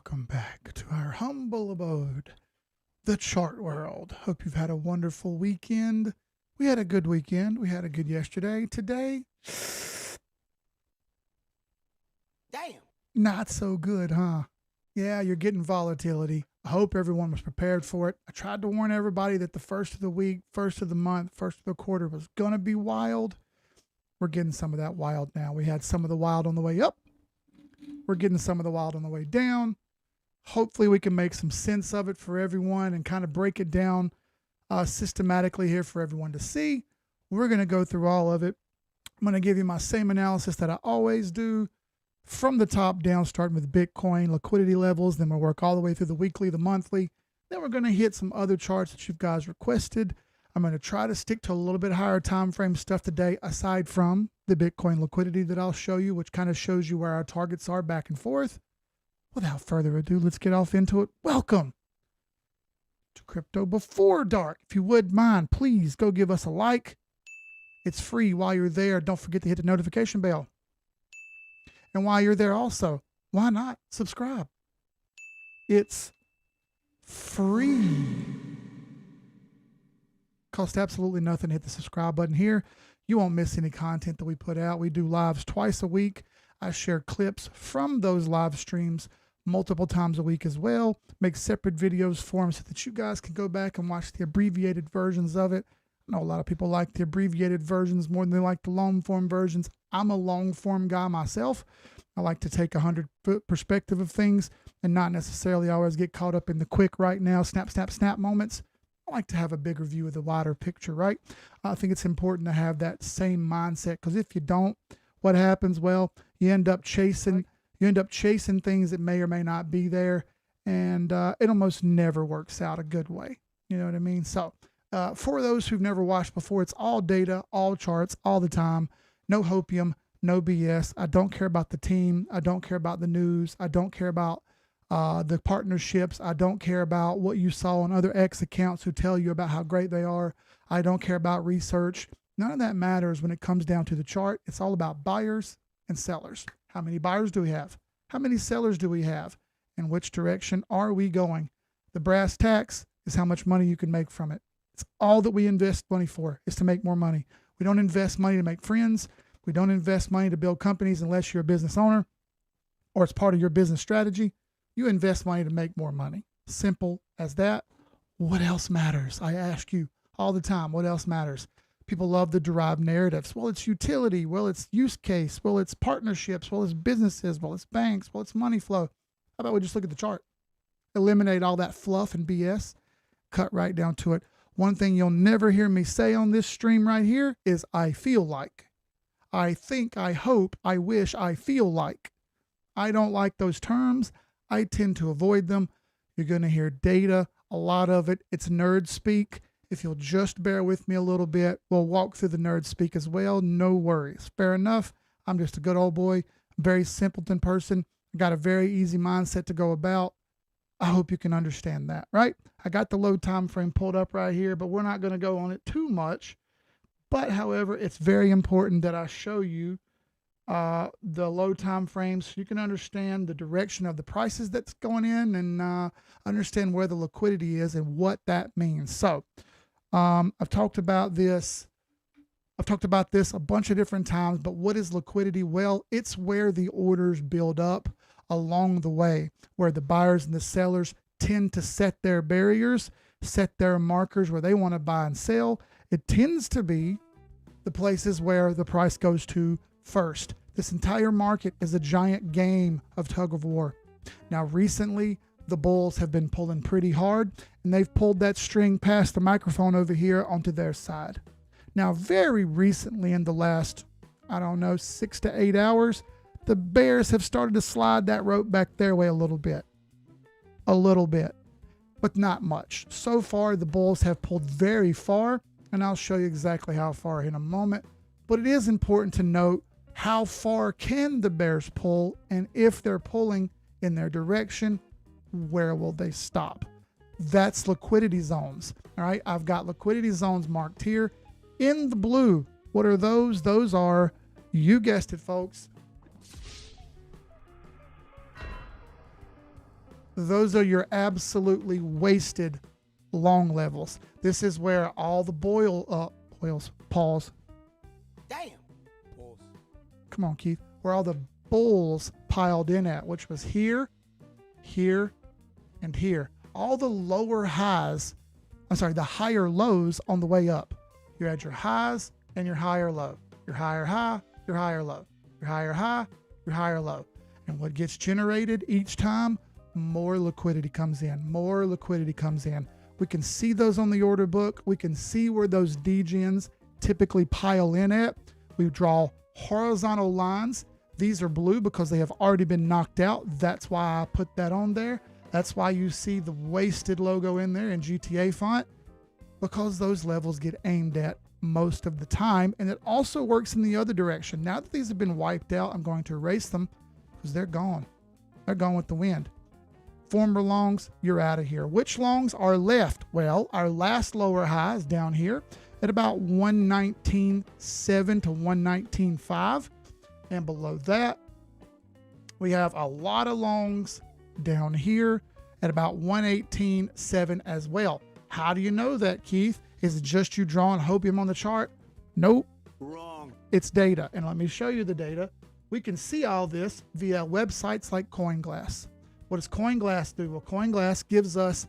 welcome back to our humble abode, the chart world. Hope you've had a wonderful weekend. We had a good weekend. We had a good yesterday. Today, Damn. not so good, huh? Yeah, you're getting volatility. I hope everyone was prepared for it. I tried to warn everybody that the first of the week, first of the month, first of the quarter was going to be wild. We're getting some of that wild now. We had some of the wild on the way up. We're getting some of the wild on the way down. Hopefully we can make some sense of it for everyone and kind of break it down systematically here for everyone to see. We're going to go through all of it. I'm going to give you my same analysis that I always do from the top down, starting with Bitcoin liquidity levels. Then we'll work all the way through the weekly, the monthly. Then we're going to hit some other charts that you guys requested. I'm going to try to stick to a little bit higher time frame stuff today, aside from the Bitcoin liquidity that I'll show you, which kind of shows you where our targets are back and forth. Without further ado, let's get off into it. Welcome to Crypto Before Dark. If you would mind, please go give us a like. It's free. While you're there, don't forget to hit the notification bell. And while you're there also, why not subscribe? It's free. Cost absolutely nothing to hit the subscribe button here. You won't miss any content that we put out. We do lives twice a week. I share clips from those live streams multiple times a week as well. Make separate videos for them so that you guys can go back and watch the abbreviated versions of it. I know a lot of people like the abbreviated versions more than they like the long form versions. I'm a long form guy myself. I like to take 100-foot perspective of things and not necessarily always get caught up in the quick right now, snap, snap, snap moments. I like to have a bigger view of the wider picture, right? I think it's important to have that same mindset, because if you don't, what happens? Well, you end up chasing things that may or may not be there, and it almost never works out a good way. You know what I mean? So for those who've never watched before, it's all data, all charts, all the time. No hopium, no BS. I don't care about the team. I don't care about the news. I don't care about the partnerships. I don't care about what you saw on other X accounts who tell you about how great they are. I don't care about research. None of that matters when it comes down to the chart. It's all about buyers and sellers. How many buyers do we have? How many sellers do we have? In which direction are we going? The brass tacks is how much money you can make from it. It's all that we invest money for, is to make more money. We don't invest money to make friends. We don't invest money to build companies unless you're a business owner or it's part of your business strategy. You invest money to make more money. Simple as that. What else matters? I ask you all the time, what else matters? People love the derived narratives. Well, it's utility. Well, it's use case. Well, it's partnerships. Well, it's businesses. Well, it's banks. Well, it's money flow. How about we just look at the chart? Eliminate all that fluff and BS. Cut right down to it. One thing you'll never hear me say on this stream right here is I feel like. I think, I hope, I wish, I feel like. I don't like those terms. I tend to avoid them. You're going to hear data, a lot of it. It's nerd speak. If you'll just bear with me a little bit, we'll walk through the nerd speak as well. No worries. Fair enough. I'm just a good old boy, very simpleton person. Got a very easy mindset to go about. I hope you can understand that, right? I got the low time frame pulled up right here, but we're not going to go on it too much. But however, it's very important that I show you the low time frames so you can understand the direction of the prices that's going in and understand where the liquidity is and what that means. So I've talked about this a bunch of different times, but what is liquidity? Well, it's where the orders build up along the way, where the buyers and the sellers tend to set their barriers, set their markers where they want to buy and sell. It tends to be the places where the price goes to first. This entire market is a giant game of tug of war. Now, recently, the bulls have been pulling pretty hard, and they've pulled that string past the microphone over here onto their side. Now, very recently, in the last, 6 to 8 hours, the bears have started to slide that rope back their way a little bit, but not much. So far, the bulls have pulled very far, and I'll show you exactly how far in a moment. But it is important to note, how far can the bears pull, and if they're pulling in their direction, where will they stop? That's liquidity zones. All right, I've got liquidity zones marked here in the blue. What are those? Those are, you guessed it, folks, those are your absolutely wasted long levels. This is where all the pause. Damn. Pause. Come on, Keith. Where all the bulls piled in at, which was here, here, and here. All the lower highs, the higher lows on the way up. You had your highs and your higher low. Your higher high, your higher low. Your higher high, your higher low. And what gets generated each time, more liquidity comes in. More liquidity comes in. We can see those on the order book. We can see where those degens typically pile in at. We draw horizontal lines. These are blue because they have already been knocked out. That's why I put that on there. That's why you see the wasted logo in there in GTA font, because those levels get aimed at most of the time. And it also works in the other direction. Now that these have been wiped out, I'm going to erase them because they're gone. They're gone with the wind. Former longs, you're out of here. Which longs are left? Well, our last lower high is down here at about 119.7 to 119.5. And below that, we have a lot of longs down here at about 118.7 as well. How do you know that, Keith? Is it just you drawing hopium on the chart? Nope. Wrong. It's data. And let me show you the data. We can see all this via websites like CoinGlass. What does CoinGlass do? Well, CoinGlass gives us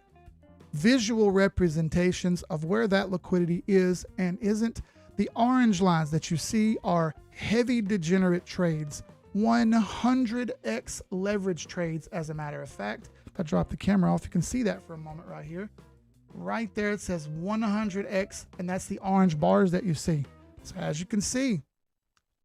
visual representations of where that liquidity is and isn't. The orange lines that you see are heavy degenerate trades, 100x leverage trades, as a matter of fact. If I drop the camera off, you can see that for a moment right here. Right there, it says 100x, and that's the orange bars that you see. So as you can see,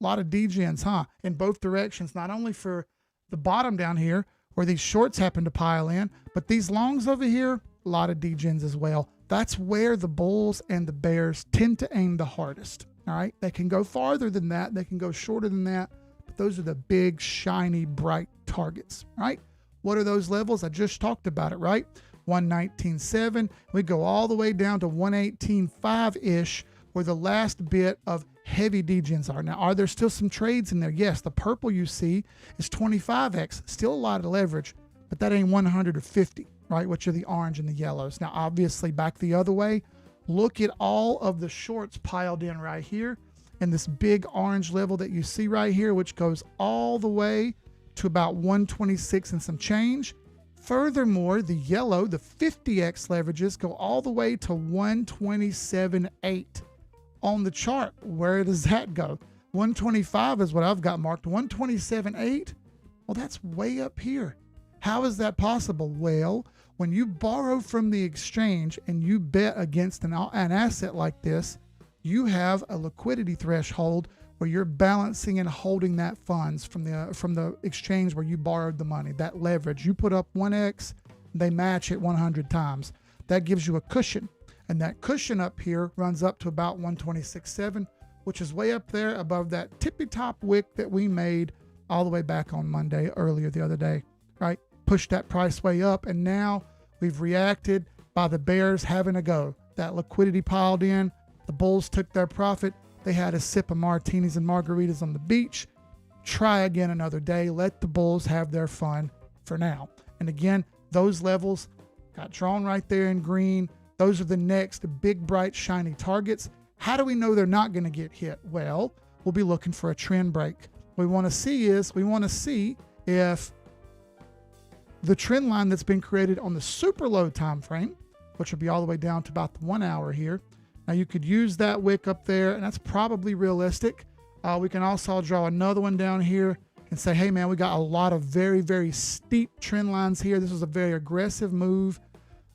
a lot of degens, in both directions, not only for the bottom down here, where these shorts happen to pile in, but these longs over here, a lot of degens as well. That's where the bulls and the bears tend to aim the hardest. All right, they can go farther than that, they can go shorter than that, but those are the big, shiny, bright targets. Right? What are those levels? I just talked about it, right? 119.7. We go all the way down to 118.5-ish, where the last bit of heavy degens are. Now, are there still some trades in there? Yes, the purple you see is 25x, still a lot of leverage, but that ain't 100 or 50, right? Which are the orange and the yellows. Now, obviously, back the other way, look at all of the shorts piled in right here, and this big orange level that you see right here, which goes all the way to about 126 and some change. Furthermore, the yellow, the 50x leverages, go all the way to 127.8. On the chart, where does that go? 125 is what I've got marked. 127.8? Well, that's way up here. How is that possible? Well, when you borrow from the exchange and you bet against an asset like this, you have a liquidity threshold where you're balancing and holding that funds from the exchange where you borrowed the money, that leverage. You put up 1x, they match it 100 times. That gives you a cushion. And that cushion up here runs up to about 126.7, which is way up there above that tippy top wick that we made all the way back on Monday, earlier the other day, right? Pushed that price way up, and now we've reacted by the bears having a go. That liquidity piled in, the bulls took their profit, they had a sip of martinis and margaritas on the beach. Try again another day, let the bulls have their fun for now. And again, those levels got drawn right there in green. Those are the next big, bright, shiny targets. How do we know they're not going to get hit? Well, we'll be looking for a trend break. What we want to see if the trend line that's been created on the super low time frame, which will be all the way down to about the 1 hour here. Now you could use that wick up there, and that's probably realistic. We can also draw another one down here and say, hey man, we got a lot of very, very steep trend lines here. This was a very aggressive move.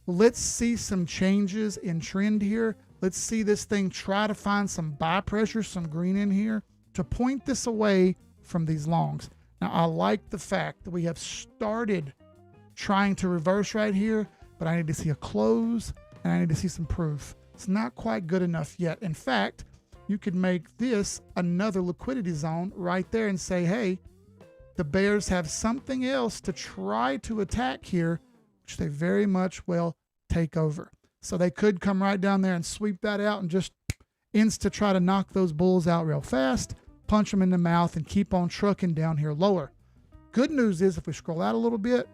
Let's see some changes in trend here. Let's see this thing try to find some buy pressure, some green in here to point this away from these longs. Now, I like the fact that we have started trying to reverse right here, but I need to see a close and I need to see some proof. It's not quite good enough yet. In fact, you could make this another liquidity zone right there and say, hey, the bears have something else to try to attack here, which they very much will take over. So they could come right down there and sweep that out and just insta try to knock those bulls out real fast, punch them in the mouth, and keep on trucking down here lower. Good news is if we scroll out a little bit,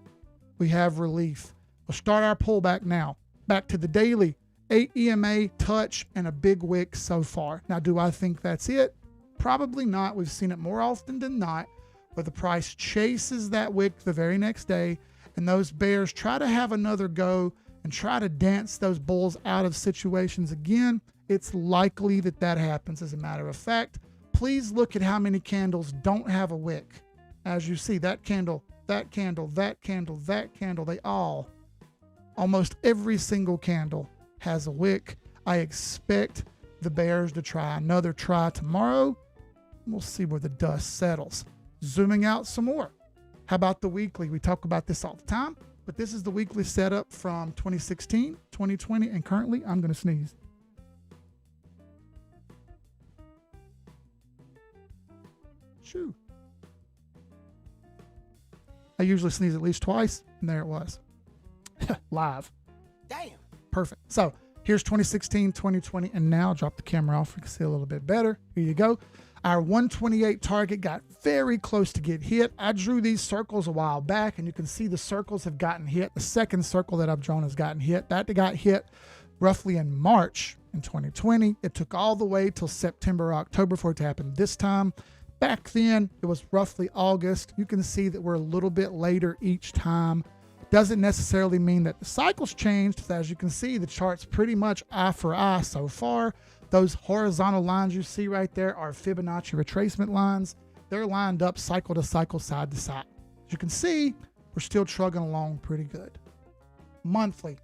we have relief. We'll start our pullback now. Back to the daily. 8 EMA, touch, and a big wick so far. Now, do I think that's it? Probably not. We've seen it more often than not, where the price chases that wick the very next day, and those bears try to have another go and try to dance those bulls out of situations again. It's likely that that happens. As a matter of fact, please look at how many candles don't have a wick. As you see, that candle, that candle, that candle, that candle, they all, almost every single candle has a wick. I expect the bears to try another try tomorrow. We'll see where the dust settles. Zooming out some more. How about the weekly? We talk about this all the time, but this is the weekly setup from 2016, 2020, and currently I'm going to sneeze. Shoo. I usually sneeze at least twice, and there it was. Live. Damn. Perfect. So here's 2016, 2020, and now drop the camera off. We can see a little bit better. Here you go. Our 128 target got very close to get hit. I drew these circles a while back, and you can see the circles have gotten hit. The second circle that I've drawn has gotten hit. That got hit roughly in March in 2020. It took all the way till September or October for it to happen this time. Back then, it was roughly August. You can see that we're a little bit later each time. Doesn't necessarily mean that the cycle's changed. As you can see, the chart's pretty much eye for eye so far. Those horizontal lines you see right there are Fibonacci retracement lines. They're lined up cycle to cycle, side to side. As you can see, we're still trugging along pretty good. Monthly,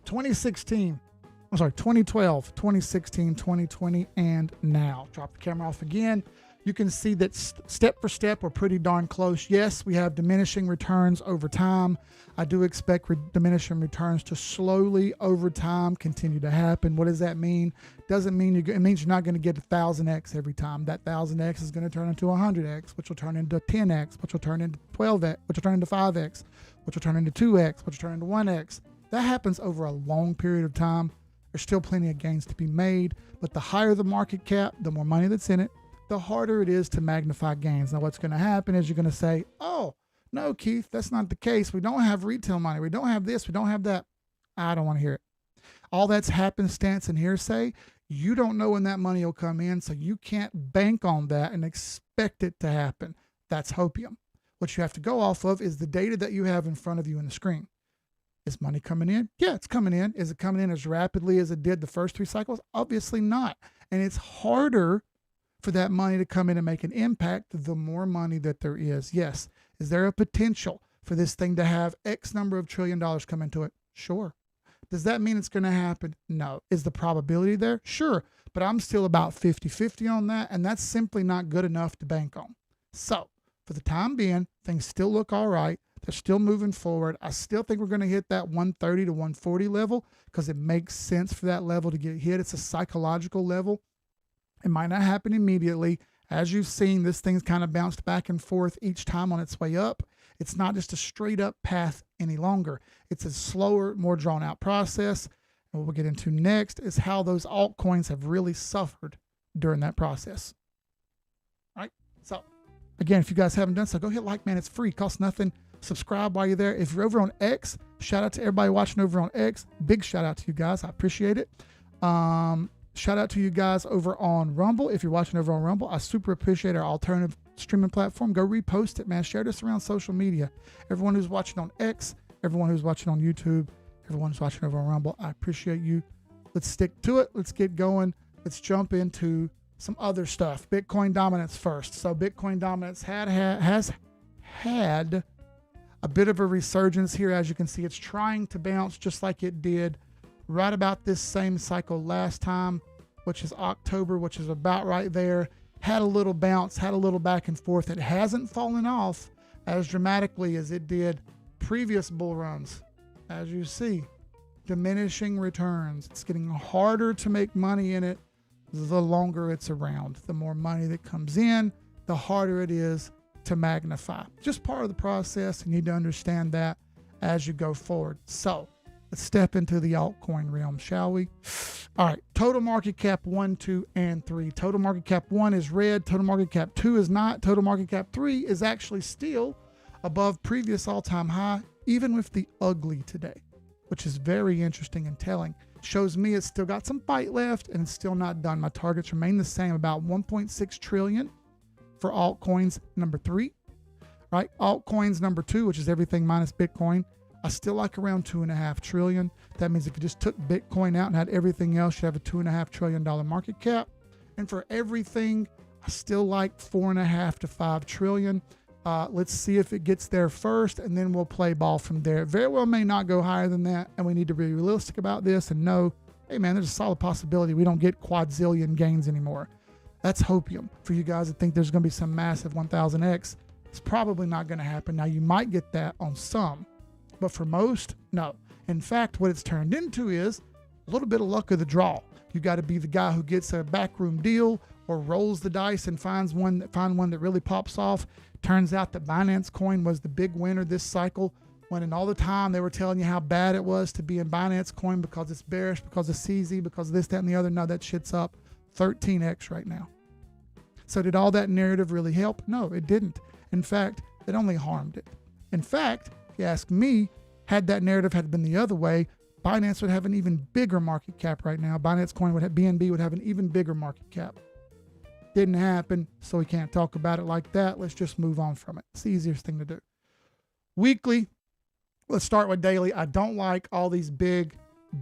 2012, 2016, 2020, and now. Drop the camera off again. You can see that step for step, we're pretty darn close. Yes, we have diminishing returns over time. I do expect diminishing returns to slowly over time continue to happen. What does that mean? Doesn't mean it means you're not going to get 1000x every time. That 1000x is going to turn into 100x, which will turn into 10x, which will turn into 12x, which will turn into 5x, which will turn into 2x, which will turn into 1x. That happens over a long period of time. There's still plenty of gains to be made, but the higher the market cap, the more money that's in it, the harder it is to magnify gains. Now, what's going to happen is you're going to say, oh, no, Keith, that's not the case. We don't have retail money. We don't have this. We don't have that. I don't want to hear it. All that's happenstance and hearsay. You don't know when that money will come in, so you can't bank on that and expect it to happen. That's hopium. What you have to go off of is the data that you have in front of you on the screen. Is money coming in? Yeah, it's coming in. Is it coming in as rapidly as it did the first 3 cycles? Obviously not. And it's harder for that money to come in and make an impact the more money that there is. Yes. Is there a potential for this thing to have X number of $1 trillion come into it? Sure. Does that mean it's going to happen? No. Is the probability there? Sure. But I'm still about 50-50 on that, and that's simply not good enough to bank on. So for the time being, things still look all right. They're still moving forward. I still think we're going to hit that 130 to 140 level because it makes sense for that level to get hit. It's a psychological level. It might not happen immediately. As you've seen, this thing's kind of bounced back and forth each time on its way up. It's not just a straight up path any longer. It's a slower, more drawn out process. And what we'll get into next is how those altcoins have really suffered during that process. All right. So again, if you guys haven't done so, go hit like, man. It's free. Costs nothing. Subscribe while you're there. If you're over on X, shout out to everybody watching over on X. Big shout out to you guys. I appreciate it. Shout out to you guys over on Rumble. If you're watching over on Rumble, I super appreciate our alternative streaming platform. Go repost it, man. Share this around social media. Everyone who's watching on X, everyone who's watching on YouTube, everyone who's watching over on Rumble, I appreciate you. Let's stick to it. Let's get going. Let's jump into some other stuff. Bitcoin dominance first. So Bitcoin dominance has had a bit of a resurgence here. As you can see, it's trying to bounce just like it did right about this same cycle last time, which is October, which is about right there. Had a little bounce, had a little back and forth. It hasn't fallen off as dramatically as it did previous bull runs. As you see, diminishing returns. It's getting harder to make money in it the longer it's around. The more money that comes in, the harder it is to magnify. Just part of the process. You need to understand that as you go forward. So let's step into the altcoin realm, shall we? All right, total market cap 1, 2, and 3. Total market cap 1 is red. Total market cap 2 is not. Total market cap 3 is actually still above previous all-time high, even with the ugly today, which is very interesting and telling. Shows me it's still got some fight left and it's still not done. My targets remain the same, about 1.6 trillion for altcoins number 3, right? Altcoins number 2, which is everything minus Bitcoin, I still like around 2.5 trillion. That means if you just took Bitcoin out and had everything else, you'd have a $2.5 trillion market cap. And for everything, I still like 4.5 to 5 trillion. Let's see if it gets there first, and then we'll play ball from there. It very well may not go higher than that, and we need to be realistic about this and know, hey man, there's a solid possibility we don't get quadzillion gains anymore. That's hopium for you guys that think there's going to be some massive 1000x. It's probably not going to happen. Now, you might get that on some, but for most, no. In fact, what it's turned into is a little bit of luck of the draw. You got to be the guy who gets a backroom deal or rolls the dice and find one that really pops off. Turns out that Binance coin was the big winner this cycle, when in all the time they were telling you how bad it was to be in Binance coin because it's bearish, because of CZ, because of this, that, and the other. No, that shit's up 13x right now. So did all that narrative really help? No, it didn't. In fact, it only harmed it. In fact, if you ask me, had that narrative had been the other way, Binance would have an even bigger market cap right now. Binance coin would have, BNB would have an even bigger market cap. Didn't happen, so we can't talk about it like that. Let's just move on from it. It's the easiest thing to do. Weekly, let's start with daily. I don't like all these big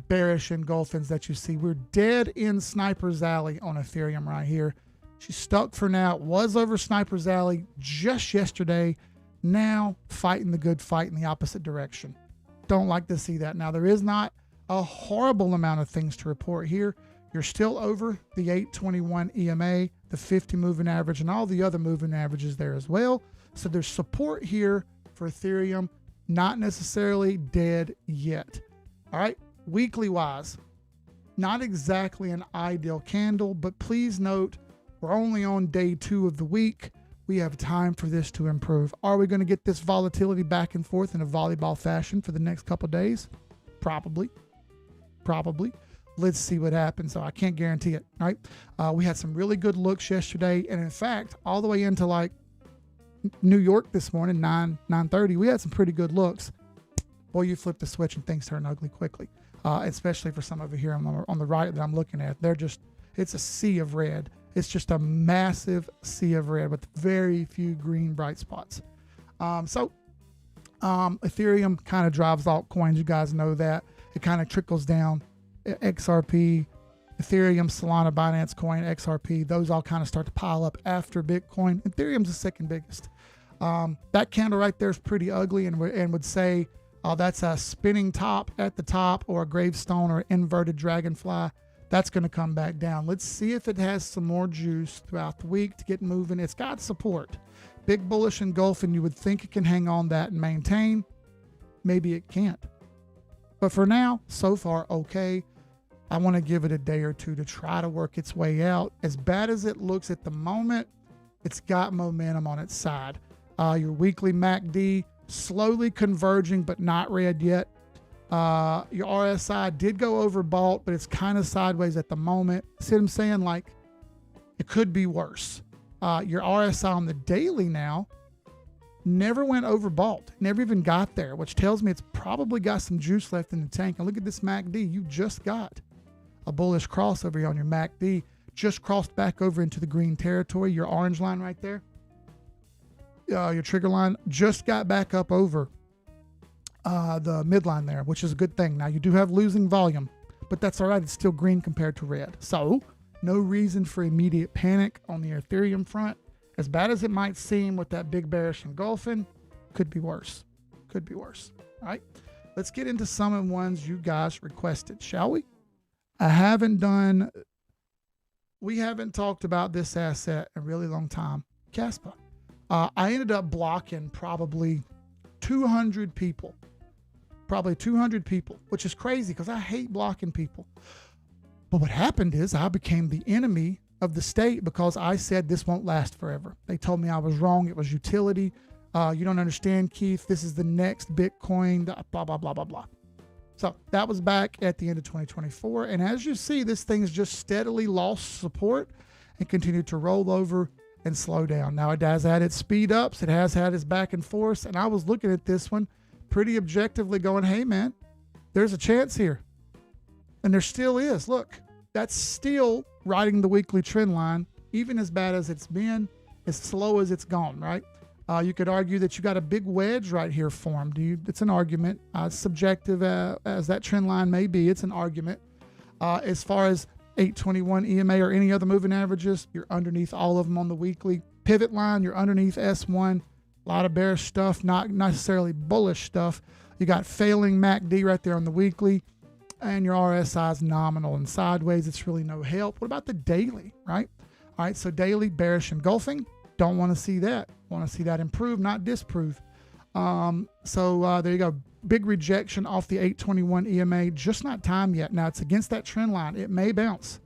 bearish engulfings that you see. We're dead in Sniper's Alley on Ethereum right here. She's stuck for now. It was over Sniper's Alley just yesterday. Now fighting the good fight in the opposite direction. Don't like to see that. Now, there is not a horrible amount of things to report here. You're still over the 821 EMA, the 50 moving average, and all the other moving averages there as well. So there's support here for Ethereum, not necessarily dead yet. All right, weekly wise, not exactly an ideal candle, but please note we're only on day 2 of the week. We have time for this to improve. Are we going to get this volatility back and forth in a volleyball fashion for the next couple of days? Probably. Let's see what happens. So I can't guarantee it, right? We had some really good looks yesterday. And in fact, all the way into like New York this morning, 9:30, we had some pretty good looks. Boy, you flip the switch and things turn ugly quickly, especially for some over here on the right that I'm looking at. It's a sea of red. It's just a massive sea of red with very few green bright spots. Ethereum kind of drives altcoins. You guys know that. It kind of trickles down. XRP, Ethereum, Solana, Binance coin, XRP, those all kind of start to pile up after Bitcoin. Ethereum's the second biggest. That candle right there is pretty ugly and would say that's a spinning top at the top, or a gravestone, or inverted dragonfly. That's going to come back down. Let's see if it has some more juice throughout the week to get moving. It's got support. Big bullish engulfing. You would think it can hang on that and maintain. Maybe it can't. But for now, so far, okay. I want to give it a day or two to try to work its way out. As bad as it looks at the moment, it's got momentum on its side. Your weekly MACD slowly converging, but not red yet. Your RSI did go overbought, but it's kind of sideways at the moment. See what I'm saying? Like, it could be worse. Your RSI on the daily now never went overbought, never even got there, which tells me it's probably got some juice left in the tank. And look at this MACD. You just got a bullish crossover here on your MACD. Just crossed back over into the green territory. Your orange line right there, your trigger line, just got back up over the midline there, which is a good thing. Now, you do have losing volume, but that's all right. It's still green compared to red. So no reason for immediate panic on the Ethereum front. As bad as it might seem with that big bearish engulfing, could be worse. Could be worse. All right. Let's get into some of the ones you guys requested, shall we? We haven't talked about this asset in a really long time. Caspa. I ended up blocking probably 200 people. Which is crazy because I hate blocking people. But what happened is I became the enemy of the state because I said this won't last forever. They told me I was wrong. It was utility. You don't understand, Keith. This is the next Bitcoin, blah, blah, blah, blah, blah. So that was back at the end of 2024. And as you see, this thing's just steadily lost support and continued to roll over and slow down. Now, it has had its speed ups. It has had its back and forth. And I was looking at this one pretty objectively going, hey, man, there's a chance here. And there still is. Look, that's still riding the weekly trend line, even as bad as it's been, as slow as it's gone, right? You could argue that you got a big wedge right here formed. It's an argument. Subjective as that trend line may be, it's an argument. As far as 821 EMA or any other moving averages, you're underneath all of them on the weekly. Pivot line, you're underneath S1. A lot of bearish stuff, not necessarily bullish stuff. You got failing MACD right there on the weekly, and your RSI is nominal and sideways. It's really no help. What about the daily, right? All right, so daily bearish engulfing. Don't want to see that. Want to see that improve, not disprove. So there you go. Big rejection off the 821 EMA. Just not time yet. Now it's against that trend line. It may bounce,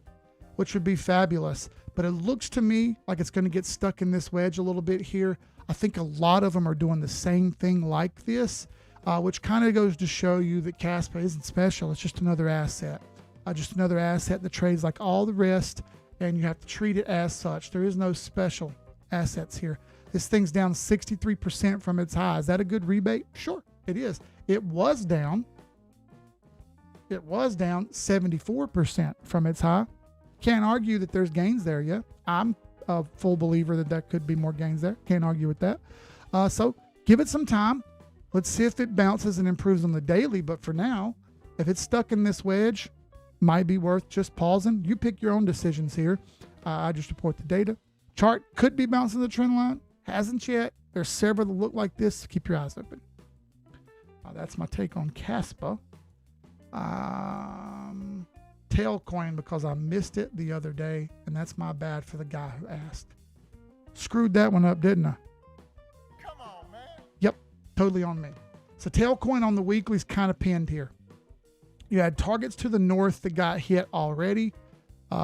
which would be fabulous. But it looks to me like it's going to get stuck in this wedge a little bit here. I think a lot of them are doing the same thing like this, which kind of goes to show you that Caspa isn't special. It's just another asset. Just another asset that trades like all the rest, and you have to treat it as such. There is no special assets here. This thing's down 63% from its high. Is that a good rebate? Sure, it is. It was down 74% from its high. Can't argue that there's gains there yet. I'm a full believer that there could be more gains there. Can't argue with that. So give it some time. Let's see if it bounces and improves on the daily. But for now, if it's stuck in this wedge, might be worth just pausing. You pick your own decisions here. I just report the data. Chart could be bouncing the trend line. Hasn't yet. There's several that look like this. Keep your eyes open. That's my take on Caspa. Tailcoin, because I missed it the other day, and that's my bad for the guy who asked. Screwed that one up, didn't I? Come on, man. Yep, totally on me. So Tailcoin on the weekly is kind of pinned here. You had targets to the north that got hit already.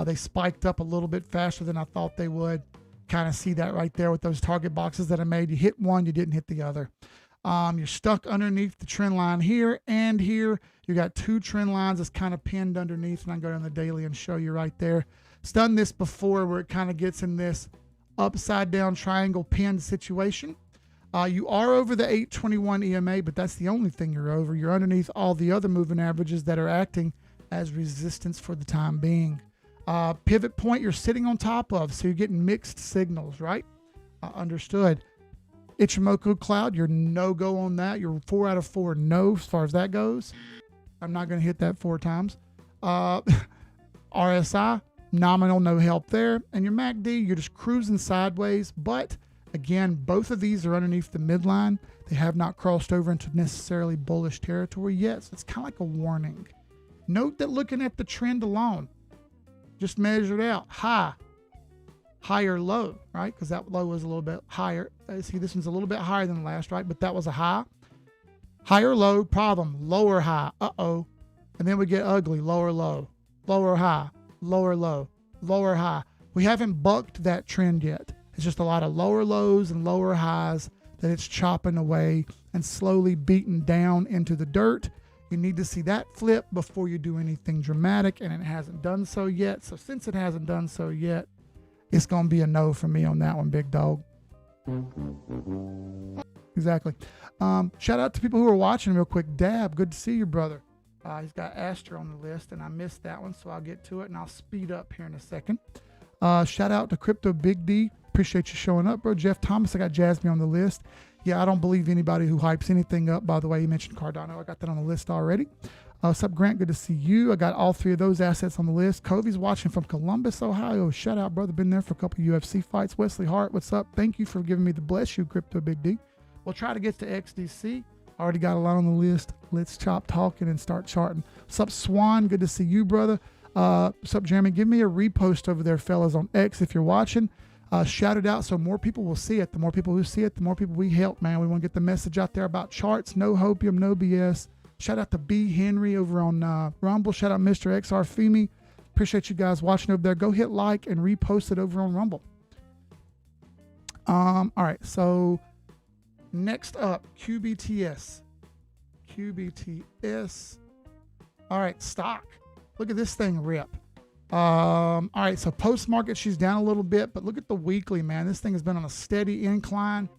They spiked up a little bit faster than I thought they would. Kind of see that right there with those target boxes that I made. You hit one, you didn't hit the other. You're stuck underneath the trend line here and here. You got two trend lines that's kind of pinned underneath, and I can go down the daily and show you right there. It's done this before where it kind of gets in this upside down triangle pinned situation. You are over the 821 EMA, but that's the only thing you're over. You're underneath all the other moving averages that are acting as resistance for the time being. Pivot point you're sitting on top of, so you're getting mixed signals, right? Understood. Ichimoku cloud, you're no-go on that. You're 4 out of 4 no as far as that goes. I'm not going to hit that 4 times. RSI, nominal, no help there. And your MACD, you're just cruising sideways. But, again, both of these are underneath the midline. They have not crossed over into necessarily bullish territory yet. So it's kind of like a warning. Note that looking at the trend alone, just measured out higher low, right? Because that low was a little bit higher. See, this one's a little bit higher than the last, right? But that was a high. Higher low, problem, lower high, uh-oh. And then we get ugly, lower low, lower high, lower low, lower high. We haven't bucked that trend yet. It's just a lot of lower lows and lower highs that it's chopping away and slowly beating down into the dirt. You need to see that flip before you do anything dramatic, and it hasn't done so yet. So since it hasn't done so yet, it's going to be a no for me on that one, big dog. Exactly. Shout out to people who are watching real quick. Dab, good to see you, brother. He's got Astor on the list, and I missed that one, so I'll get to it, and I'll speed up here in a second. Shout out to Crypto Big D. Appreciate you showing up, bro. Jeff Thomas, I got Jasmine on the list. Yeah, I don't believe anybody who hypes anything up. By the way, you mentioned Cardano. I got that on the list already. What's up, Grant? Good to see you. I got all 3 of those assets on the list. Covey's watching from Columbus, Ohio. Shout out, brother. Been there for a couple UFC fights. Wesley Hart, what's up? Thank you for giving me the bless you, Crypto Big D. We'll try to get to XDC. Already got a lot on the list. Let's stop talking and start charting. What's up, Swan? Good to see you, brother. What's up, Jeremy? Give me a repost over there, fellas, on X if you're watching. Shout it out so more people will see it. The more people who see it, the more people we help, man. We want to get the message out there about charts. No hopium, no BS. Shout out to B. Henry over on Rumble. Shout out Mr. XR Femi. Appreciate you guys watching over there. Go hit like and repost it over on Rumble. All right, so next up, QBTS. QBTS. All right, stock. Look at this thing rip. All right, so post-market, she's down a little bit, but look at the weekly, man. This thing has been on a steady incline.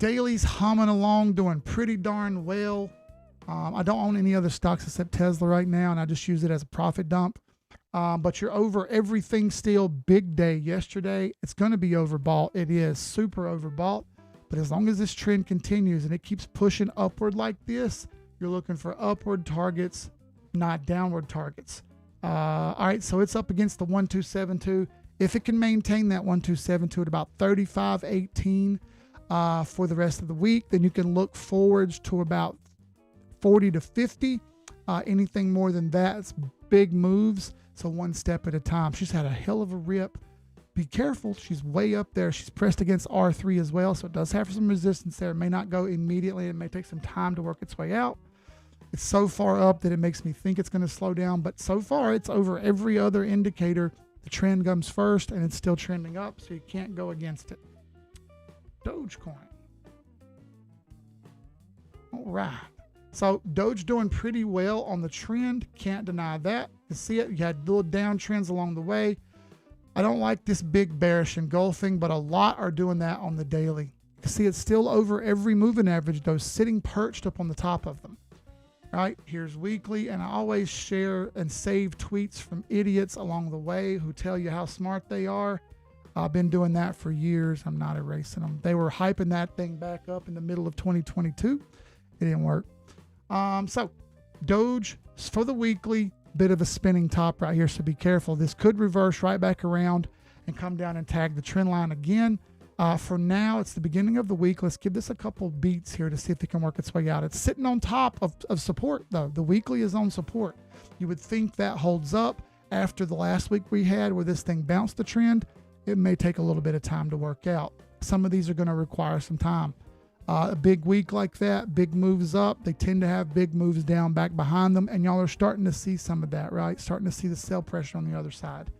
Daily's humming along, doing pretty darn well. I don't own any other stocks except Tesla right now, and I just use it as a profit dump. But you're over everything still. Big day yesterday. It's going to be overbought. It is super overbought. But as long as this trend continues and it keeps pushing upward like this, you're looking for upward targets, not downward targets. All right, so it's up against the 1272. If it can maintain that 1272 at about 35.18 for the rest of the week, then you can look forwards to about 40 to 50. Anything more than that, it's big moves. So one step at a time. She's had a hell of a rip. Be careful. She's way up there. She's pressed against R3 as well. So it does have some resistance there. It may not go immediately. It may take some time to work its way out. It's so far up that it makes me think it's going to slow down. But so far, it's over every other indicator. The trend comes first, and it's still trending up. So you can't go against it. Dogecoin. All right. So Doge doing pretty well on the trend. Can't deny that. You see it. You had little downtrends along the way. I don't like this big bearish engulfing, but a lot are doing that on the daily. You see it's still over every moving average, though, sitting perched up on the top of them. All right, here's weekly, and I always share and save tweets from idiots along the way who tell you how smart they are. I've been doing that for years. I'm not erasing them. They were hyping that thing back up in the middle of 2022. It didn't work. So Doge for the weekly, bit of a spinning top right here, so be careful. This could reverse right back around and come down and tag the trend line again. For now, it's the beginning of the week. Let's give this a couple beats here to see if it can work its way out. It's sitting on top of support, though. The weekly is on support. You would think that holds up after the last week we had where this thing bounced the trend. It may take a little bit of time to work out. Some of these are going to require some time. A big week like that, big moves up, they tend to have big moves down back behind them, and y'all are starting to see some of that, right? Starting to see the sell pressure on the other side.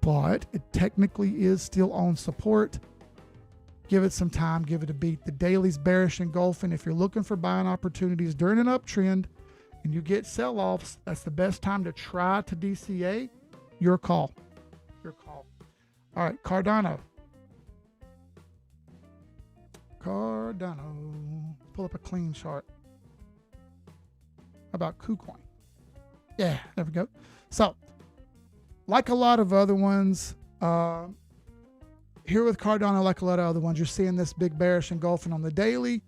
But it technically is still on support. Give it some time, give it a beat. The daily's bearish engulfing. If you're looking for buying opportunities during an uptrend and you get sell-offs, that's the best time to try to DCA. Your call. Your call. All right, Cardano. Cardano. Pull up a clean chart. How about KuCoin? Yeah, there we go. So, like a lot of other ones, here with Cardano, like a lot of other ones, you're seeing this big bearish engulfing on the daily.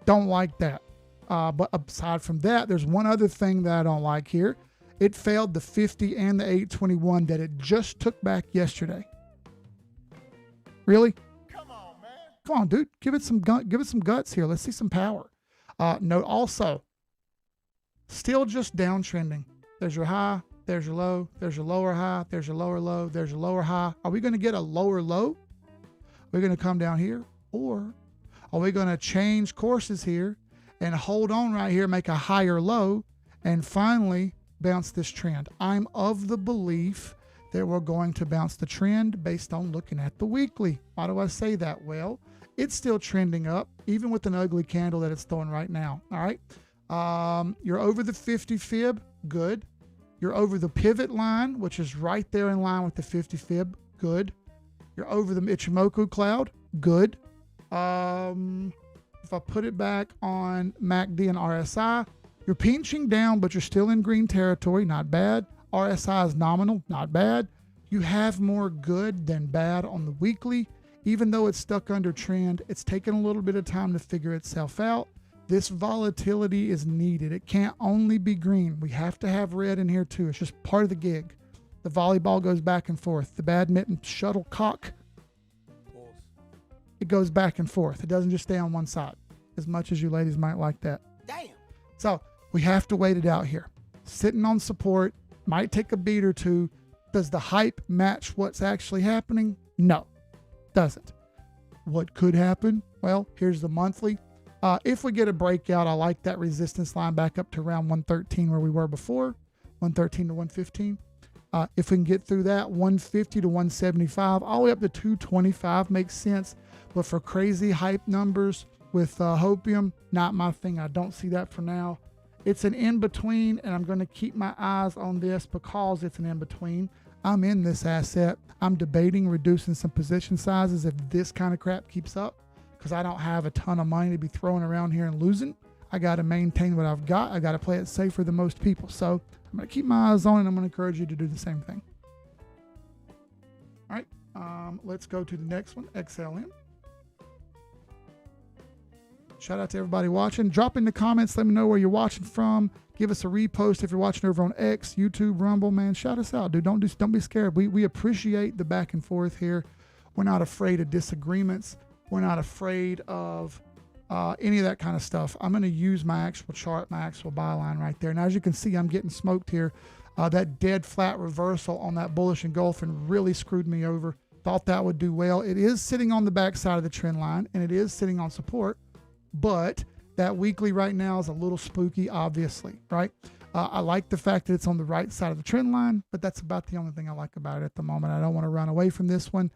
Don't like that. But aside from that, there's one other thing that I don't like here. It failed the 50 and the 821 that it just took back yesterday. Really? Come on, dude. Give it some guts here. Let's see some power. Note also, still just downtrending. There's your high. There's your low. There's your lower high. There's your lower low. There's your lower high. Are we going to get a lower low? Are we going to come down here? Or are we going to change courses here and hold on right here, make a higher low, and finally bounce this trend? I'm of the belief that we're going to bounce the trend based on looking at the weekly. Why do I say that? Well, it's still trending up, even with an ugly candle that it's throwing right now. All right. You're over the 50 fib. Good. You're over the pivot line, which is right there in line with the 50 fib. Good. You're over the Ichimoku cloud. Good. If I put it back on MACD and RSI, you're pinching down, but you're still in green territory. Not bad. RSI is nominal. Not bad. You have more good than bad on the weekly. Even though it's stuck under trend, it's taken a little bit of time to figure itself out. This volatility is needed. It can't only be green. We have to have red in here too. It's just part of the gig. The volleyball goes back and forth. The badminton shuttlecock, it goes back and forth. It doesn't just stay on one side, as much as you ladies might like that. Damn. So we have to wait it out here. Sitting on support, might take a beat or two. Does the hype match what's actually happening? No. Doesn't. What could happen? Well, here's the monthly. If we get a breakout, I like that resistance line back up to around 113 where we were before, 113 to 115. If we can get through that, 150 to 175, all the way up to 225 makes sense. But for crazy hype numbers with hopium, not my thing. I don't see that for now. It's an in-between, and I'm going to keep my eyes on this because it's an in-between. I'm in this asset. I'm debating reducing some position sizes if this kind of crap keeps up, because I don't have a ton of money to be throwing around here and losing. I got to maintain what I've got. I got to play it safer than most people. So I'm going to keep my eyes on it. And I'm going to encourage you to do the same thing. All right. Let's go to the next one, XLM. Shout out to everybody watching. Drop in the comments. Let me know where you're watching from. Give us a repost if you're watching over on X, YouTube, Rumble. Man, shout us out, dude. Don't be scared. We appreciate the back and forth here. We're not afraid of disagreements. We're not afraid of any of that kind of stuff. I'm going to use my actual chart, my actual buy line right there. And as you can see, I'm getting smoked here. That dead flat reversal on that bullish engulfing really screwed me over. Thought that would do well. It is sitting on the back side of the trend line, and it is sitting on support. But that weekly right now is a little spooky, obviously, right? I like the fact that it's on the right side of the trend line, but that's about the only thing I like about it at the moment. I don't want to run away from this one.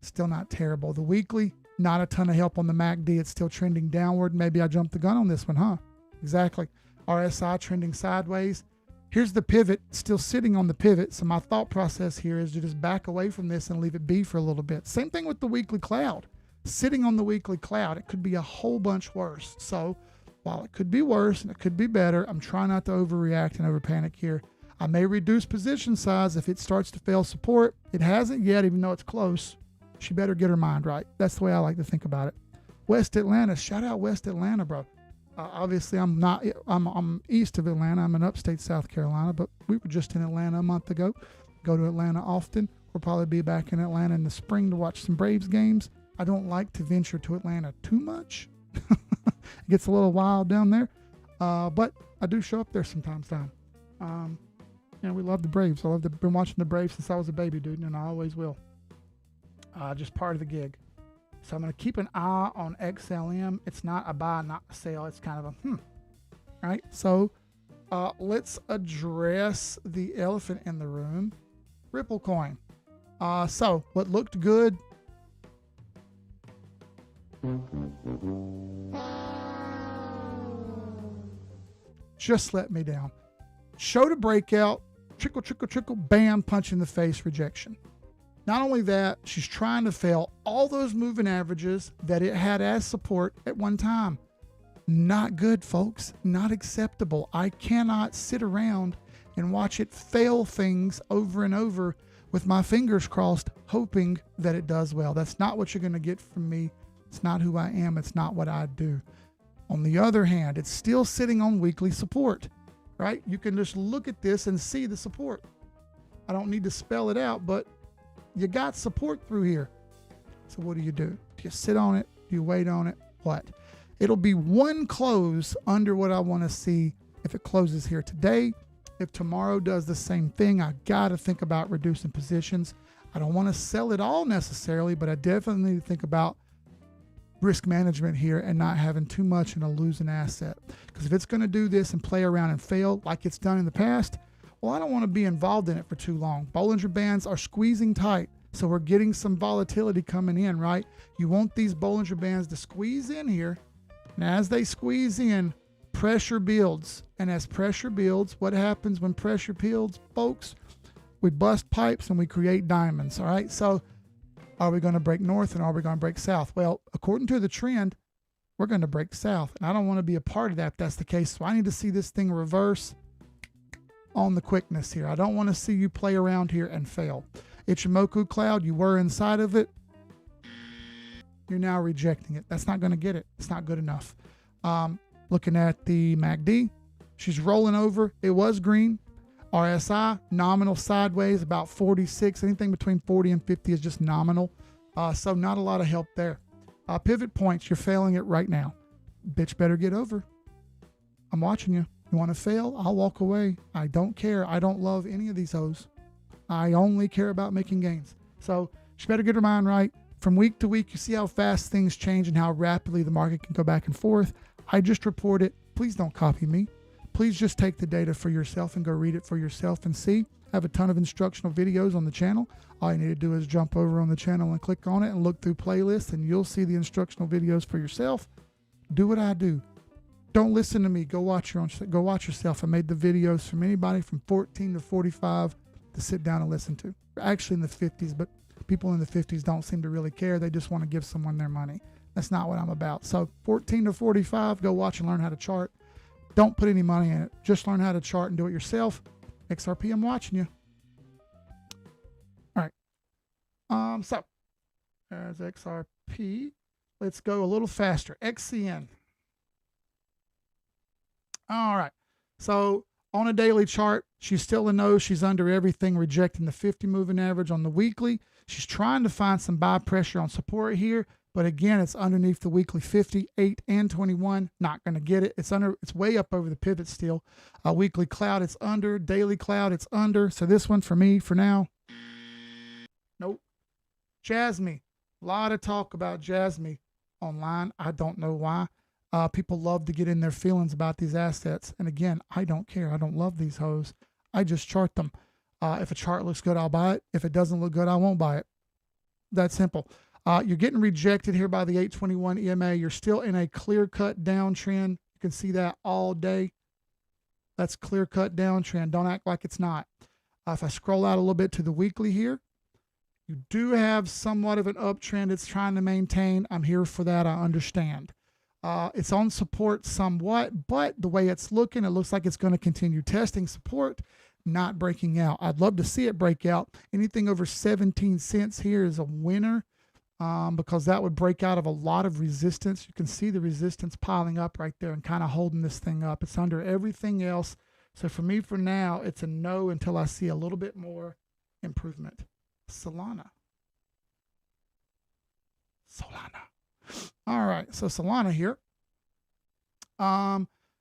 Still not terrible. The weekly, not a ton of help on the MACD. It's still trending downward. Maybe I jumped the gun on this one, huh? Exactly. RSI trending sideways. Here's the pivot, still sitting on the pivot. So my thought process here is to just back away from this and leave it be for a little bit. Same thing with the weekly cloud. Sitting on the weekly cloud, it could be a whole bunch worse. So while it could be worse and it could be better, I'm trying not to overreact and overpanic here. I may reduce position size if it starts to fail support. It hasn't yet, even though it's close. She better get her mind right. That's the way I like to think about it. West Atlanta, shout out West Atlanta, bro. Obviously, I'm east of Atlanta. I'm in upstate South Carolina, but we were just in Atlanta a month ago. Go to Atlanta often. We'll probably be back in Atlanta in the spring to watch some Braves games. I don't like to venture to Atlanta too much. It gets a little wild down there, but I do show up there sometimes. We love the Braves. Been watching the Braves since I was a baby, dude, and I always will. Just part of the gig. So I'm going to keep an eye on XLM. It's not a buy, not a sell. It's kind of a All right. So let's address the elephant in the room, Ripple coin. So what looked good. Just let me down. Showed a breakout. Trickle, trickle, trickle. Bam. Punch in the face. Rejection. Not only that, she's trying to fail all those moving averages that it had as support at one time. Not good, folks. Not acceptable. I cannot sit around and watch it fail things over and over with my fingers crossed, hoping that it does well. That's not what you're going to get from me. It's not who I am. It's not what I do. On the other hand, it's still sitting on weekly support, right? You can just look at this and see the support. I don't need to spell it out, but you got support through here. So what do? Do you sit on it? Do you wait on it? What? It'll be one close under what I want to see if it closes here today. If tomorrow does the same thing, I got to think about reducing positions. I don't want to sell it all necessarily, but I definitely need to think about risk management here and not having too much in a losing asset. Because if it's going to do this and play around and fail like it's done in the past, well, I don't want to be involved in it for too long. Bollinger Bands are squeezing tight, so we're getting some volatility coming in, right? You want these Bollinger Bands to squeeze in here, and as they squeeze in, pressure builds. And as pressure builds, what happens when pressure builds, folks? We bust pipes and we create diamonds, all right? So are we going to break north and are we going to break south? Well, according to the trend, we're going to break south, and I don't want to be a part of that if that's the case. So I need to see this thing reverse on the quickness here. I don't want to see you play around here and fail. Ichimoku cloud, you were inside of it. You're now rejecting it. That's not going to get it. It's not good enough. Looking at the MACD, she's rolling over. It was green. RSI, nominal sideways, about 46. Anything between 40 and 50 is just nominal. So not a lot of help there. Pivot points, you're failing it right now. Bitch better get over. I'm watching you. You want to fail? I'll walk away. I don't care. I don't love any of these hoes. I only care about making gains. So she better get her mind right. From week to week, you see how fast things change and how rapidly the market can go back and forth. I just report it. Please don't copy me. Please just take the data for yourself and go read it for yourself and see. I have a ton of instructional videos on the channel. All you need to do is jump over on the channel and click on it and look through playlists, and you'll see the instructional videos for yourself. Do what I do. Don't listen to me. Go watch yourself. I made the videos from anybody from 14 to 45 to sit down and listen to. Actually in the 50s, but people in the 50s don't seem to really care. They just want to give someone their money. That's not what I'm about. So 14 to 45, go watch and learn how to chart. Don't put any money in it. Just learn how to chart and do it yourself. XRP, I'm watching you. All right. So there's XRP. Let's go a little faster. XCN. All right. So on a daily chart, she's still a no. She's under everything, rejecting the 50 moving average on the weekly. She's trying to find some buy pressure on support here, but again, it's underneath the weekly 50, 8, and 21. Not going to get it. It's way up over the pivot still. Weekly cloud, it's under. Daily cloud, it's under. So this one for me for now. Nope. Jasmine. A lot of talk about Jasmine online. I don't know why. People love to get in their feelings about these assets. And again, I don't care. I don't love these hoes. I just chart them. If a chart looks good, I'll buy it. If it doesn't look good, I won't buy it. That simple. You're getting rejected here by the 821 EMA. You're still in a clear-cut downtrend. You can see that all day. That's clear-cut downtrend. Don't act like it's not. If I scroll out a little bit to the weekly here, you do have somewhat of an uptrend it's trying to maintain. I'm here for that. I understand. It's on support somewhat, but the way it's looking, it looks like it's going to continue testing support, not breaking out. I'd love to see it break out. Anything over 17 cents here is a winner because that would break out of a lot of resistance. You can see the resistance piling up right there and kind of holding this thing up. It's under everything else. So for me, for now, it's a no until I see a little bit more improvement. Solana. All right, so Solana here.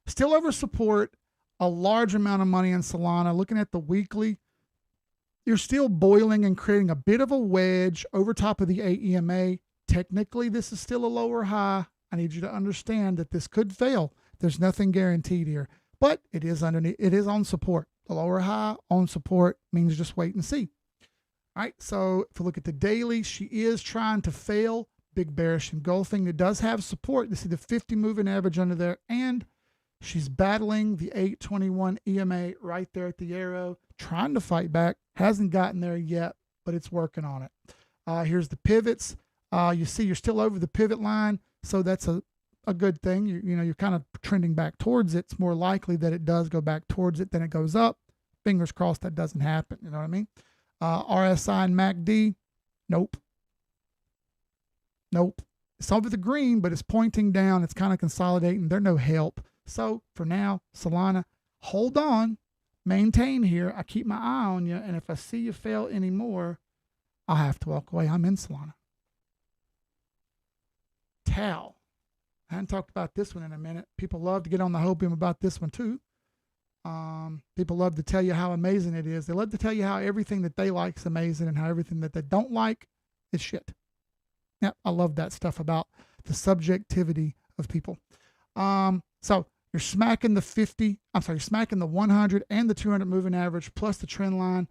Still over support, a large amount of money in Solana. Looking at the weekly, you're still boiling and creating a bit of a wedge over top of the AEMA. Technically, this is still a lower high. I need you to understand that this could fail. There's nothing guaranteed here, but it is underneath. It is on support. The lower high on support means just wait and see. All right, so if we look at the daily, she is trying to fail. Big bearish engulfing. It does have support. You see the 50 moving average under there, and she's battling the 821 EMA right there at the arrow, trying to fight back. Hasn't gotten there yet, but it's working on it. Here's the pivots. You see you're still over the pivot line, so that's a good thing. You're kind of trending back towards it. It's more likely that it does go back towards it than it goes up. Fingers crossed that doesn't happen. You know what I mean? RSI and MACD, nope. Nope. It's over the green, but it's pointing down. It's kind of consolidating. There's no help. So for now, Solana, hold on. Maintain here. I keep my eye on you. And if I see you fail anymore, I'll have to walk away. I'm in Solana. TAL. I hadn't talked about this one in a minute. People love to get on the hopium about this one too. People love to tell you how amazing it is. They love to tell you how everything that they like is amazing and how everything that they don't like is shit. Yeah, I love that stuff about the subjectivity of people. So you're smacking the 50, you're smacking the 100 and the 200 moving average plus the trend line.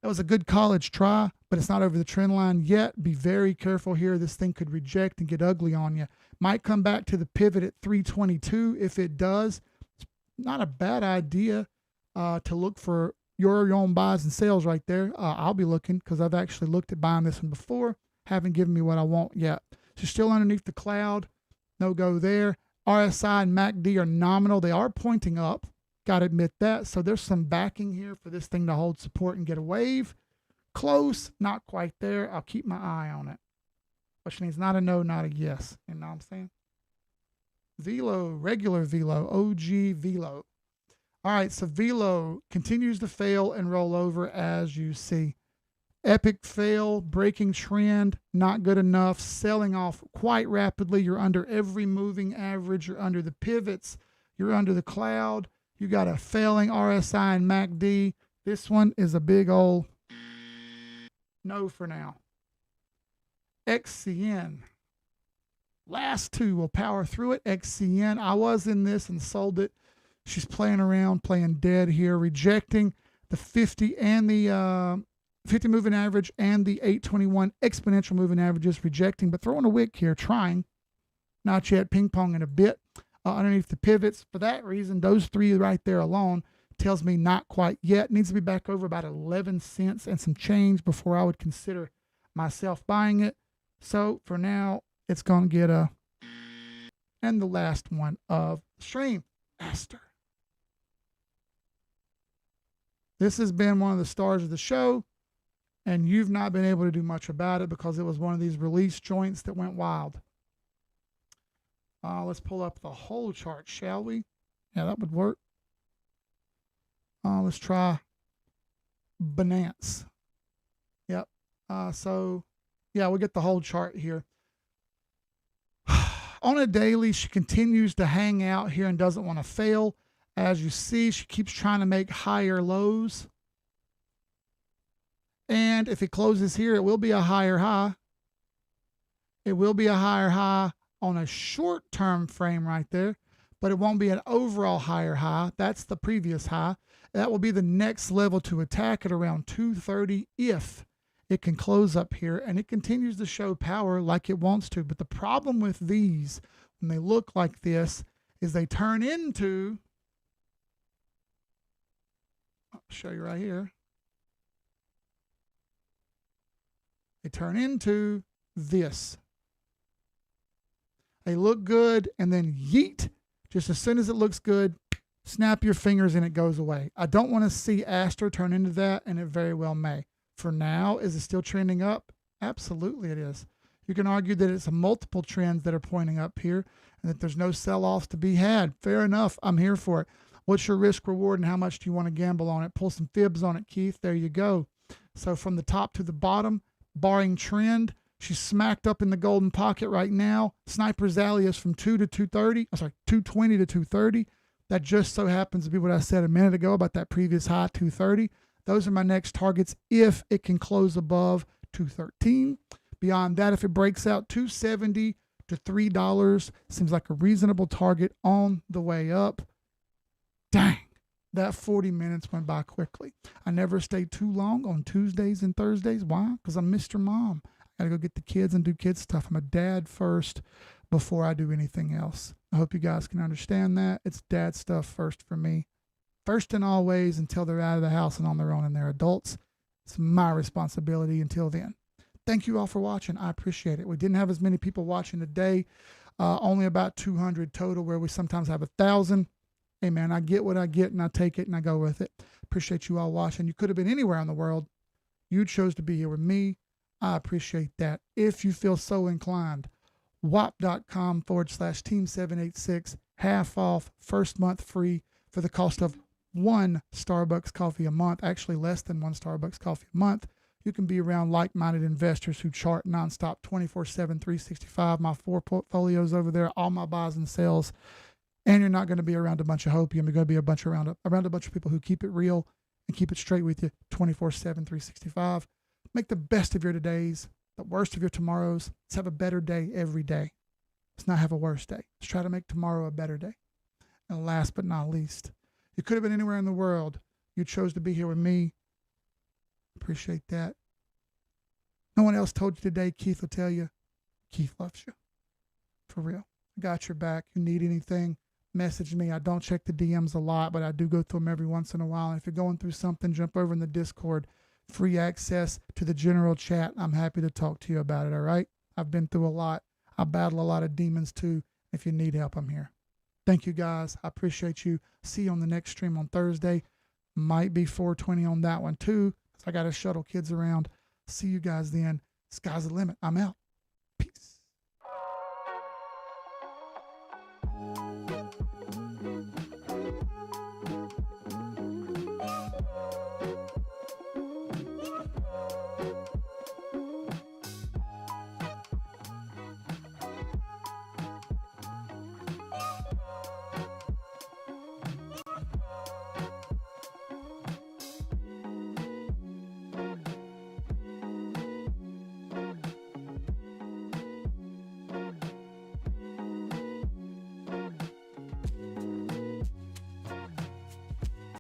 That was a good college try, but it's not over the trend line yet. Be very careful here. This thing could reject and get ugly on you. Might come back to the pivot at 322. If it does, it's not a bad idea to look for your own buys and sales right there. I'll be looking because I've actually looked at buying this one before. Haven't given me what I want yet. So still underneath the cloud. No go there. RSI and MACD are nominal. They are pointing up. Got to admit that. So there's some backing here for this thing to hold support and get a wave. Close, not quite there. I'll keep my eye on it. Which means not a no, not a yes. You know what I'm saying? Velo, regular Velo, OG Velo. All right, so Velo continues to fail and roll over as you see. Epic fail, breaking trend, not good enough, selling off quite rapidly. You're under every moving average. You're under the pivots. You're under the cloud. You got a failing RSI and MACD. This one is a big old no for now. XCN. Last two will power through it. XCN. I was in this and sold it. She's playing around, playing dead here, rejecting the 50 and the 50 moving average and the 821 exponential moving averages, rejecting, but throwing a wick here, trying. Not yet, ping pong in a bit underneath the pivots. For that reason, those three right there alone tells me not quite yet. Needs to be back over about 11 cents and some change before I would consider myself buying it. So for now, it's going to get a, and the last one of the stream, Aster. This has been one of the stars of the show, and you've not been able to do much about it because it was one of these release joints that went wild. Let's pull up the whole chart, shall we? Yeah, that would work. Let's try Binance. Yep. So, yeah, we'll get the whole chart here. On a daily, she continues to hang out here and doesn't want to fail. As you see, she keeps trying to make higher lows. And if it closes here, it will be a higher high. It will be a higher high on a short-term frame right there, but it won't be an overall higher high. That's the previous high. That will be the next level to attack at around 230 if it can close up here, and it continues to show power like it wants to. But the problem with these, when they look like this, is they turn into, I'll show you right here. They turn into this. They look good, and then yeet, just as soon as it looks good, snap your fingers and it goes away. I don't want to see Aster turn into that, and it very well may. For now, is it still trending up? Absolutely it is. You can argue that it's multiple trends that are pointing up here and that there's no sell-offs to be had. Fair enough. I'm here for it. What's your risk reward and how much do you want to gamble on it? Pull some fibs on it, Keith. There you go. So from the top to the bottom, barring trend, she's smacked up in the golden pocket right now. Sniper's Alley is from 220 to 230. That just so happens to be what I said a minute ago about that previous high, 230. Those are my next targets if it can close above 213. Beyond that, if it breaks out 270 to $3, seems like a reasonable target on the way up. Dang, that 40 minutes went by quickly. I never stay too long on Tuesdays and Thursdays. Why? Because I'm Mr. Mom. I gotta go get the kids and do kids stuff. I'm a dad first before I do anything else. I hope you guys can understand that. It's dad stuff first for me. First and always until they're out of the house and on their own and they're adults. It's my responsibility until then. Thank you all for watching. I appreciate it. We didn't have as many people watching today. Only about 200 total, where we sometimes have 1,000. Hey, man, I get what I get, and I take it, and I go with it. Appreciate you all watching. You could have been anywhere in the world. You chose to be here with me. I appreciate that. If you feel so inclined, wap.com/team786, half off, first month free for the cost of one Starbucks coffee a month, actually less than one Starbucks coffee a month. You can be around like-minded investors who chart nonstop 24/7, 365. My 4 portfolios over there, all my buys and sells. And you're not going to be around a bunch of hopium. You're going to be around a bunch of people who keep it real and keep it straight with you 24/7, 365. Make the best of your todays, the worst of your tomorrows. Let's have a better day every day. Let's not have a worse day. Let's try to make tomorrow a better day. And last but not least, you could have been anywhere in the world. You chose to be here with me. Appreciate that. No one else told you today. Keith will tell you. Keith loves you. For real. I got your back. You need anything, message me. I don't check the DMs a lot, but I do go through them every once in a while. And if you're going through something, jump over in the Discord. Free access to the general chat. I'm happy to talk to you about it, all right? I've been through a lot. I battle a lot of demons too. If you need help, I'm here. Thank you, guys. I appreciate you. See you on the next stream on Thursday. Might be 420 on that one too. I got to shuttle kids around. See you guys then. Sky's the limit. I'm out.